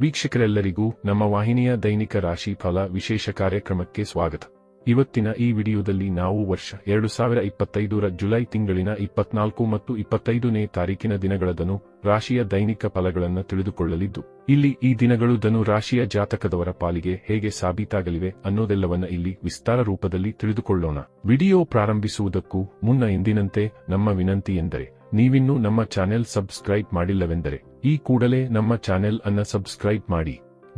ವೀಕ್ಷಕರೆಲ್ಲರಿಗೂ ನಮ್ಮ ವಾಹಿನಿಯ ದೈನಿಕ ರಾಶಿ ಫಲ ವಿಶೇಷ ಕಾರ್ಯಕ್ರಮಕ್ಕೆ ಸ್ವಾಗತ. ಇವತ್ತಿನ ಈ ವಿಡಿಯೋದಲ್ಲಿ ನಾವು ವರ್ಷ 2025ರ ಜುಲೈ ತಿಂಗಳಿನ 24 ಮತ್ತು 25ನೇ ತಾರೀಕಿನ ದಿನಗಳ ಧನು ರಾಶಿಯ ದೈನಿಕ ಫಲಗಳನ್ನು ತಿಳಿದುಕೊಳ್ಳಲಿದ್ದು, ಇಲ್ಲಿ ಈ ದಿನಗಳು ಧನು ರಾಶಿಯ ಜಾತಕದವರ ಪಾಲಿಗೆ ಹೇಗೆ ಸಾಬೀತಾಗಲಿವೆ ಅನ್ನೋದೆಲ್ಲವನ್ನ ಇಲ್ಲಿ ವಿಸ್ತಾರ ರೂಪದಲ್ಲಿ ತಿಳಿದುಕೊಳ್ಳೋಣ. ವಿಡಿಯೋ ಪ್ರಾರಂಭಿಸುವುದಕ್ಕೂ ಮುನ್ನ ಎಂದಿನಂತೆ ನಮ್ಮ ವಿನಂತಿ ಎಂದರೆ, ನೀವಿನ್ನೂ ನಮ್ಮ ಚಾನೆಲ್ ಸಬ್ಸ್ಕ್ರೈಬ್ ಮಾಡಿಲ್ಲವೆಂದರೆ ಈ ಕೂಡಲೇ ನಮ್ಮ ಚಾನೆಲ್ ಅನ್ನ ಸಬ್ಸ್ಕ್ರೈಬ್ ಮಾಡಿ.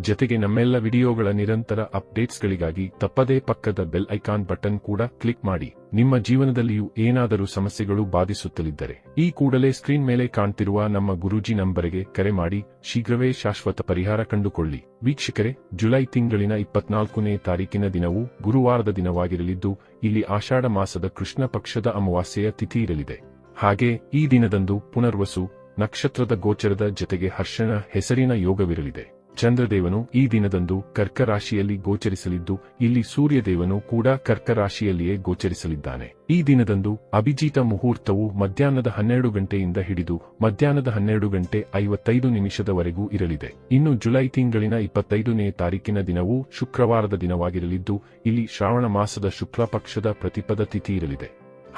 ಜೊತೆಗೆ ನಮ್ಮೆಲ್ಲ ವಿಡಿಯೋಗಳ ನಿರಂತರ ಅಪ್ಡೇಟ್ಸ್ಗಳಿಗಾಗಿ ತಪ್ಪದೇ ಪಕ್ಕದ ಬೆಲ್ ಐಕಾನ್ ಬಟನ್ ಕೂಡ ಕ್ಲಿಕ್ ಮಾಡಿ. ನಿಮ್ಮ ಜೀವನದಲ್ಲಿಯೂ ಏನಾದರೂ ಸಮಸ್ಯೆಗಳು ಬಾಧಿಸುತ್ತಲಿದ್ದರೆ ಈ ಕೂಡಲೇ ಸ್ಕ್ರೀನ್ ಮೇಲೆ ಕಾಣ್ತಿರುವ ನಮ್ಮ ಗುರೂಜಿ ನಂಬರಿಗೆ ಕರೆ ಮಾಡಿ ಶೀಘ್ರವೇ ಶಾಶ್ವತ ಪರಿಹಾರ ಕಂಡುಕೊಳ್ಳಿ. ವೀಕ್ಷಕರೇ, ಜುಲೈ ತಿಂಗಳಿನ 24ನೇ ತಾರೀಕಿನ ದಿನವು ಗುರುವಾರದ ದಿನವಾಗಿರಲಿದ್ದು, ಇಲ್ಲಿ ಆಷಾಢ ಮಾಸದ ಕೃಷ್ಣ ಪಕ್ಷದ ಅಮಾವಾಸ್ಯೆಯ ತಿಥಿ ಇರಲಿದೆ. ಹಾಗೆ ಈ ದಿನದಂದು ಪುನರ್ವಸು ನಕ್ಷತ್ರದ ಗೋಚರದ ಜೊತೆಗೆ ಹರ್ಷಣ ಹೆಸರಿನ ಯೋಗವಿರಲಿದೆ. ಚಂದ್ರದೇವನು ಈ ದಿನದಂದು ಕರ್ಕ ರಾಶಿಯಲ್ಲಿ ಗೋಚರಿಸಲಿದ್ದು, ಇಲ್ಲಿ ಸೂರ್ಯದೇವನು ಕೂಡ ಕರ್ಕ ರಾಶಿಯಲ್ಲಿಯೇ ಗೋಚರಿಸಲಿದ್ದಾನೆ. ಈ ದಿನದಂದು ಅಭಿಜಿತ ಮುಹೂರ್ತವು ಮಧ್ಯಾಹ್ನದ 12 ಗಂಟೆಯಿಂದ ಹಿಡಿದು ಮಧ್ಯಾಹ್ನದ 12 ಗಂಟೆ 55 ನಿಮಿಷದವರೆಗೂ ಇರಲಿದೆ. ಇನ್ನು ಜುಲೈ ತಿಂಗಳಿನ 25ನೇ ತಾರೀಕಿನ ದಿನವು ಶುಕ್ರವಾರದ ದಿನವಾಗಿರಲಿದ್ದು, ಇಲ್ಲಿ ಶ್ರಾವಣ ಮಾಸದ ಶುಕ್ಲ ಪಕ್ಷದ ಪ್ರತಿಪದ ತಿಥಿ ಇರಲಿದೆ.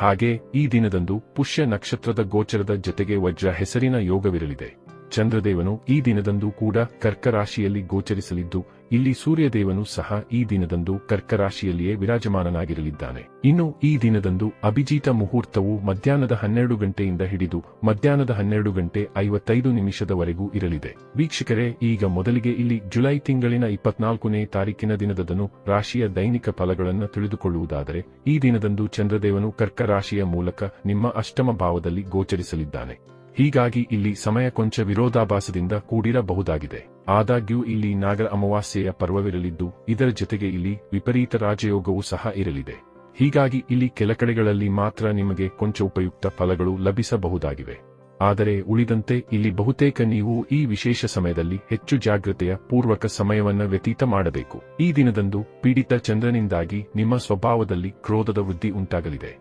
ಹಾಗೆ ಈ ದಿನದಂದು ಪುಷ್ಯ ನಕ್ಷತ್ರದ ಗೋಚರದ ಜೊತೆಗೆ ವಜ್ರ ಹೆಸರಿನ ಯೋಗವಿರಲಿದೆ. ಚಂದ್ರದೇವನು ಈ ದಿನದಂದು ಕೂಡ ಕರ್ಕ ರಾಶಿಯಲ್ಲಿ ಗೋಚರಿಸಲಿದ್ದು, ಇಲ್ಲಿ ಸೂರ್ಯದೇವನು ಸಹ ಈ ದಿನದಂದು ಕರ್ಕ ರಾಶಿಯಲ್ಲಿಯೇ ವಿರಾಜಮಾನನಾಗಿರಲಿದ್ದಾನೆ. ಇನ್ನು ಈ ದಿನದಂದು ಅಭಿಜಿತ ಮುಹೂರ್ತವು ಮಧ್ಯಾಹ್ನದ 12 ಗಂಟೆಯಿಂದ ಹಿಡಿದು ಮಧ್ಯಾಹ್ನದ 12 ಗಂಟೆ 55 ನಿಮಿಷದವರೆಗೂ ಇರಲಿದೆ. ವೀಕ್ಷಕರೇ, ಈಗ ಮೊದಲಿಗೆ ಇಲ್ಲಿ ಜುಲೈ ತಿಂಗಳಿನ 24ನೇ ತಾರೀಕಿನ ದಿನದ ಧನು ರಾಶಿಯ ದೈನಿಕ ಫಲಗಳನ್ನು ತಿಳಿದುಕೊಳ್ಳುವುದಾದರೆ, ಈ ದಿನದಂದು ಚಂದ್ರದೇವನು ಕರ್ಕ ರಾಶಿಯ ಮೂಲಕ ನಿಮ್ಮ ಅಷ್ಟಮ ಭಾವದಲ್ಲಿ ಗೋಚರಿಸಲಿದ್ದಾನೆ. ಹೀಗಾಗಿ ಇಲ್ಲಿ ಸಮಯ ಕೊಂಚ ವಿರೋಧಾಭಾಸದಿಂದ ಕೂಡಿರಬಹುದಾಗಿದೆ. ಆದಾಗ್ಯೂ ಇಲ್ಲಿ ನಾಗರ ಅಮಾವಾಸ್ಯೆಯ ಪರ್ವವಿರಲಿದ್ದು, ಇದರ ಜೊತೆಗೆ ಇಲ್ಲಿ ವಿಪರೀತ ರಾಜಯೋಗವೂ ಸಹ ಇರಲಿದೆ. ಹೀಗಾಗಿ ಇಲ್ಲಿ ಕೆಲ ಕಡೆಗಳಲ್ಲಿ ಮಾತ್ರ ನಿಮಗೆ ಕೊಂಚ ಉಪಯುಕ್ತ ಫಲಗಳು ಲಭಿಸಬಹುದಾಗಿವೆ. ಆದರೆ ಉಳಿದಂತೆ ಇಲ್ಲಿ ಬಹುತೇಕ ನೀವು ಈ ವಿಶೇಷ ಸಮಯದಲ್ಲಿ ಹೆಚ್ಚು ಜಾಗೃತೆಯ ಪೂರ್ವಕ ಸಮಯವನ್ನ ವ್ಯತೀತ ಮಾಡಬೇಕು. ಈ ದಿನದಂದು ಪೀಡಿತ ಚಂದ್ರನಿಂದಾಗಿ ನಿಮ್ಮ ಸ್ವಭಾವದಲ್ಲಿ ಕ್ರೋಧದ ವೃದ್ಧಿ ಉಂಟಾಗಲಿದೆ.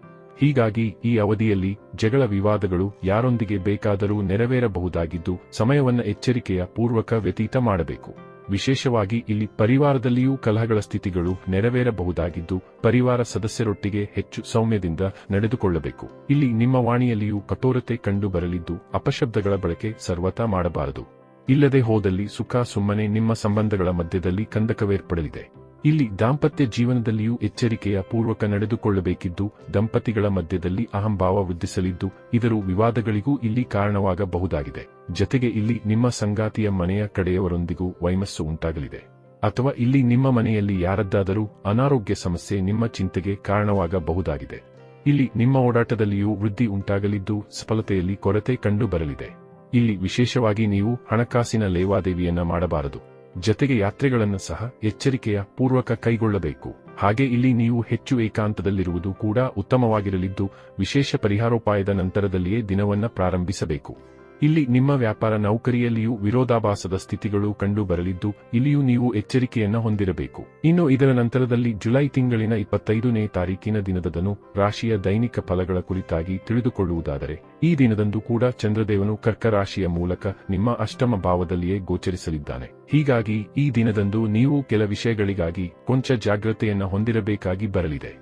ಹೀಗಾಗಿ ಈ ಅವಧಿಯಲ್ಲಿ ಜಗಳ ವಿವಾದಗಳು ಯಾರೊಂದಿಗೆ ಬೇಕಾದರೂ ನೆರವೇರಬಹುದಾಗಿದ್ದು, ಸಮಯವನ್ನ ಎಚ್ಚರಿಕೆಯ ಪೂರ್ವಕ ವ್ಯತೀತ ಮಾಡಬೇಕು. ವಿಶೇಷವಾಗಿ ಇಲ್ಲಿ ಪರಿವಾರದಲ್ಲಿಯೂ ಕಲಹಗಳ ಸ್ಥಿತಿಗಳು ನೆರವೇರಬಹುದಾಗಿದ್ದು, ಪರಿವಾರ ಸದಸ್ಯರೊಟ್ಟಿಗೆ ಹೆಚ್ಚು ಸೌಮ್ಯದಿಂದ ನಡೆದುಕೊಳ್ಳಬೇಕು. ಇಲ್ಲಿ ನಿಮ್ಮ ವಾಣಿಯಲ್ಲಿಯೂ ಕಠೋರತೆ ಕಂಡು ಬರಲಿದ್ದು, ಅಪಶಬ್ದಗಳ ಬಳಕೆ ಸರ್ವತಾ ಮಾಡಬಾರದು. ಇಲ್ಲದೆ ಹೋದಲ್ಲಿ ಸುಖ ಸುಮ್ಮನೆ ನಿಮ್ಮ ಸಂಬಂಧಗಳ ಮಧ್ಯದಲ್ಲಿ ಕಂದಕವೇರ್ಪಡಲಿದೆ. ಇಲ್ಲಿ ದಾಂಪತ್ಯ ಜೀವನದಲ್ಲಿಯೂ ಎಚ್ಚರಿಕೆಯ ಪೂರ್ವಕ ನಡೆದುಕೊಳ್ಳಬೇಕಿದ್ದು, ದಂಪತಿಗಳ ಮಧ್ಯದಲ್ಲಿ ಅಹಂಭಾವ ವೃದ್ಧಿಸಲಿದ್ದು, ಇದರ ವಿವಾದಗಳಿಗೂ ಇಲ್ಲಿ ಕಾರಣವಾಗಬಹುದಾಗಿದೆ. ಜೊತೆಗೆ ಇಲ್ಲಿ ನಿಮ್ಮ ಸಂಗಾತಿಯ ಮನೆಯ ಕಡೆಯವರೊಂದಿಗೂ ವೈಮಸ್ಸು ಉಂಟಾಗಲಿದೆ. ಅಥವಾ ಇಲ್ಲಿ ನಿಮ್ಮ ಮನೆಯಲ್ಲಿ ಯಾರದ್ದಾದರೂ ಅನಾರೋಗ್ಯ ಸಮಸ್ಯೆ ನಿಮ್ಮ ಚಿಂತೆಗೆ ಕಾರಣವಾಗಬಹುದಾಗಿದೆ. ಇಲ್ಲಿ ನಿಮ್ಮ ಓಡಾಟದಲ್ಲಿಯೂ ವೃದ್ಧಿ ಉಂಟಾಗಲಿದ್ದು, ಸಫಲತೆಯಲ್ಲಿ ಕೊರತೆ ಕಂಡು ಬರಲಿದೆ. ಇಲ್ಲಿ ವಿಶೇಷವಾಗಿ ನೀವು ಹಣಕಾಸಿನ ಲೇವಾದೇವಿಯನ್ನ ಮಾಡಬಾರದು. ಜೊತೆಗೆ ಯಾತ್ರೆಗಳನ್ನು ಸಹ ಎಚ್ಚರಿಕೆಯ ಪೂರ್ವಕ ಕೈಗೊಳ್ಳಬೇಕು. ಹಾಗೆ ಇಲ್ಲಿ ನೀವು ಹೆಚ್ಚು ಏಕಾಂತದಲ್ಲಿರುವುದು ಕೂಡ ಉತ್ತಮವಾಗಿರಲಿದ್ದು, ವಿಶೇಷ ಪರಿಹಾರೋಪಾಯದ ನಂತರದಲ್ಲಿಯೇ ದಿನವನ್ನ ಪ್ರಾರಂಭಿಸಬೇಕು. ಇಲ್ಲಿ ನಿಮ್ಮ ವ್ಯಾಪಾರ ನೌಕರಿಯಲ್ಲಿಯೂ ವಿರೋಧಾಭಾಸದ ಸ್ಥಿತಿಗಳು ಕಂಡು ಬರಲಿದ್ದು, ಇಲ್ಲಿಯೂ ನೀವು ಎಚ್ಚರಿಕೆಯನ್ನ ಹೊಂದಿರಬೇಕು. ಇನ್ನು ಇದರ ನಂತರದಲ್ಲಿ ಜುಲೈ ತಿಂಗಳಿನ 25ನೇ ತಾರೀಕಿನ ದಿನದ ಧನು ರಾಶಿಯ ದೈನಿಕ ಫಲಗಳ ಕುರಿತಾಗಿ ತಿಳಿದುಕೊಳ್ಳುವುದಾದರೆ, ಈ ದಿನದಂದು ಕೂಡ ಚಂದ್ರದೇವನು ಕರ್ಕ ರಾಶಿಯ ಮೂಲಕ ನಿಮ್ಮ ಅಷ್ಟಮ ಭಾವದಲ್ಲಿಯೇ ಗೋಚರಿಸಲಿದ್ದಾನೆ. ಹೀಗಾಗಿ ಈ ದಿನದಂದು ನೀವು ಕೆಲ ವಿಷಯಗಳಿಗಾಗಿ ಕೊಂಚ ಜಾಗ್ರತೆಯನ್ನ ಹೊಂದಿರಬೇಕಾಗಿ ಬರಲಿದೆ.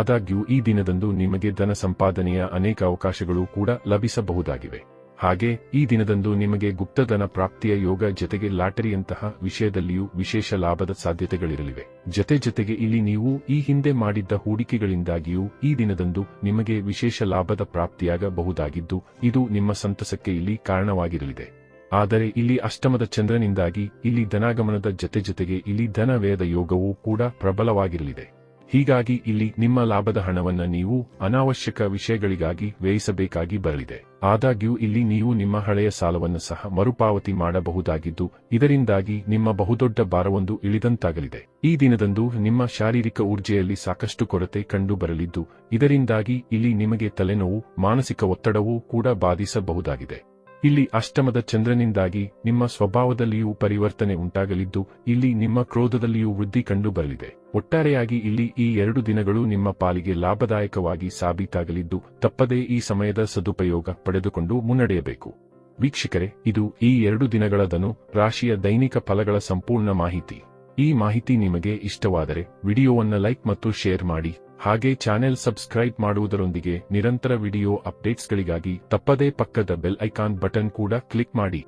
ಆದಾಗ್ಯೂ ಈ ದಿನದಂದು ನಿಮಗೆ ಧನ ಸಂಪಾದನೆಯ ಅನೇಕ ಅವಕಾಶಗಳು ಕೂಡ ಲಭಿಸಬಹುದಾಗಿವೆ. ಹಾಗೆ ಈ ದಿನದಂದು ನಿಮಗೆ ಗುಪ್ತಧನ ಪ್ರಾಪ್ತಿಯ ಯೋಗ ಜೊತೆಗೆ ಲಾಟರಿಯಂತಹ ವಿಷಯದಲ್ಲಿಯೂ ವಿಶೇಷ ಲಾಭದ ಸಾಧ್ಯತೆಗಳಿರಲಿವೆ. ಜೊತೆಗೆ ಇಲ್ಲಿ ನೀವು ಈ ಹಿಂದೆ ಮಾಡಿದ್ದ ಹೂಡಿಕೆಗಳಿಂದಾಗಿಯೂ ಈ ದಿನದಂದು ನಿಮಗೆ ವಿಶೇಷ ಲಾಭದ ಪ್ರಾಪ್ತಿಯಾಗಬಹುದಾಗಿದ್ದು, ಇದು ನಿಮ್ಮ ಸಂತಸಕ್ಕೆ ಇಲ್ಲಿ ಕಾರಣವಾಗಿರಲಿದೆ. ಆದರೆ ಇಲ್ಲಿ ಅಷ್ಟಮದ ಚಂದ್ರನಿಂದಾಗಿ ಇಲ್ಲಿ ಧನಾಗಮನದ ಜೊತೆಗೆ ಇಲ್ಲಿ ಧನ ವ್ಯಯದ ಯೋಗವೂ ಕೂಡ ಪ್ರಬಲವಾಗಿರಲಿದೆ. ಹೀಗಾಗಿ ಇಲ್ಲಿ ನಿಮ್ಮ ಲಾಭದ ಹಣವನ್ನ ನೀವು ಅನಾವಶ್ಯಕ ವಿಷಯಗಳಿಗಾಗಿ ವ್ಯಯಿಸಬೇಕಾಗಿ ಬರಲಿದೆ. ಆದಾಗ್ಯೂ ಇಲ್ಲಿ ನೀವು ನಿಮ್ಮ ಹಳೆಯ ಸಾಲವನ್ನು ಸಹ ಮರುಪಾವತಿ ಮಾಡಬಹುದಾಗಿದ್ದು, ಇದರಿಂದಾಗಿ ನಿಮ್ಮ ಬಹುದೊಡ್ಡ ಭಾರವೊಂದು ಇಳಿದಂತಾಗಲಿದೆ. ಈ ದಿನದಂದು ನಿಮ್ಮ ಶಾರೀರಿಕ ಊರ್ಜೆಯಲ್ಲಿ ಸಾಕಷ್ಟು ಕೊರತೆ ಕಂಡು ಬರಲಿದ್ದು, ಇದರಿಂದಾಗಿ ಇಲ್ಲಿ ನಿಮಗೆ ತಲೆನೋವು, ಮಾನಸಿಕ ಒತ್ತಡವೂ ಕೂಡ ಬಾಧಿಸಬಹುದಾಗಿದೆ. ಇಲ್ಲಿ ಅಷ್ಟಮದ ಚಂದ್ರನಿಂದಾಗಿ ನಿಮ್ಮ ಸ್ವಭಾವದಲ್ಲಿಯೂ ಪರಿವರ್ತನೆ ಉಂಟಾಗಲಿದ್ದು, ಇಲ್ಲಿ ನಿಮ್ಮ ಕ್ರೋಧದಲ್ಲಿಯೂ ವೃದ್ಧಿ ಕಂಡು ಬರಲಿದೆ. ಒಟ್ಟಾರೆಯಾಗಿ ಇಲ್ಲಿ ಈ 2 ದಿನಗಳು ನಿಮ್ಮ ಪಾಲಿಗೆ ಲಾಭದಾಯಕವಾಗಿ ಸಾಬೀತಾಗಲಿದ್ದು, ತಪ್ಪದೇ ಈ ಸಮಯದ ಸದುಪಯೋಗ ಪಡೆದುಕೊಂಡು ಮುನ್ನಡೆಯಬೇಕು. ವೀಕ್ಷಕರೇ, ಇದು ಈ 2 ದಿನಗಳ ಧನು ರಾಶಿಯ ದೈನಿಕ ಫಲಗಳ ಸಂಪೂರ್ಣ ಮಾಹಿತಿ. ಈ ಮಾಹಿತಿ ನಿಮಗೆ ಇಷ್ಟವಾದರೆ ವಿಡಿಯೋವನ್ನು ಲೈಕ್ ಮತ್ತು ಶೇರ್ ಮಾಡಿ. ಹಾಗೆ ಚಾನೆಲ್ ಸಬ್ಸ್ಕ್ರೈಬ್ ಮಾಡುವುದರೊಂದಿಗೆ ನಿರಂತರ ವಿಡಿಯೋ ಅಪ್ಡೇಟ್ಸ್ಗಳಿಗಾಗಿ ತಪ್ಪದೇ ಪಕ್ಕದ ಬೆಲ್ ಐಕಾನ್ ಬಟನ್ ಕೂಡ ಕ್ಲಿಕ್ ಮಾಡಿ.